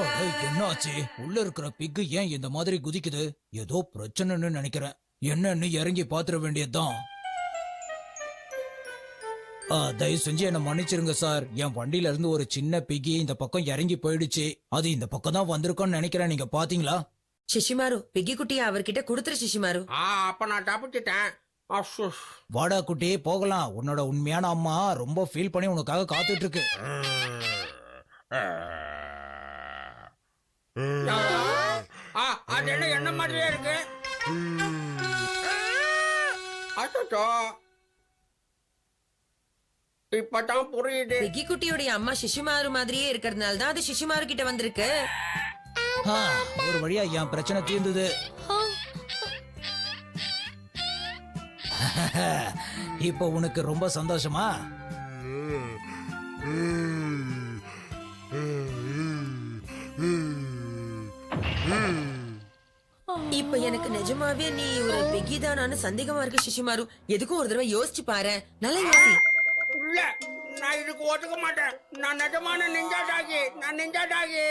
அட, என்னாச்சு? உள்ள இருக்கிற பிக்கு ஏன் இந்த மாதிரி குதிக்குது? ஏதோ பிரச்சனைன்னு நினைக்கிறேன். என்னன்னு இறங்கி பாத்துற வேண்டியதுதான். தயவு செஞ்சு என்ன மன்னிச்சிருங்க சார். என் வண்டியில இருந்து ஒரு சின்ன பிகி இந்த பக்கம் இறங்கி போயிடுச்சு. அது இந்த பக்கம் தான் வந்திருக்கோன்னு நினைக்கிறேன். நீங்க பாத்தீங்களா? சிஷிமாரு பிக்கி குட்டியை அவர்கிட்ட கொடுத்துரு சிஷிமாரு. அப்ப நான் தப்பிச்சிட்டேன். அஃப்ஸுஸ். வாடா குட்டி, போகலாம். உன்னோட உண்மையான அம்மா ரொம்ப ஃபீல் பண்ணி உனக்காக காத்துட்டு இருக்கு. அது என்ன மாதிரியே இருக்கு? அச்சோ, இப்பதான் புரியுது. பிக்கி குட்டியோடைய அம்மா சிஷிமாரு மாதிரியே இருக்கிறதுனால தான் அது சிஷிமாரு கிட்ட வந்திருக்கு. ஒரு வழியா என் பிரச்சனை தீர்ந்தது. இப்போ உனக்கு ரொம்ப சந்தோஷமா? இப்ப எனக்கு நிஜமாவே நீ ஒரு பிக்கி தானான்னு சந்தேகமா இருக்கு சிஷிமாரு. எதுக்கும் ஒரு தடவை யோசிச்சு பாரு. நல்லா யோசி. இல்ல, நான் இதுக்கு ஒத்துக்க மாட்டேன். நான் நிஜமான நிஞ்சா டாகி. நான் நிஞ்சா டாகி.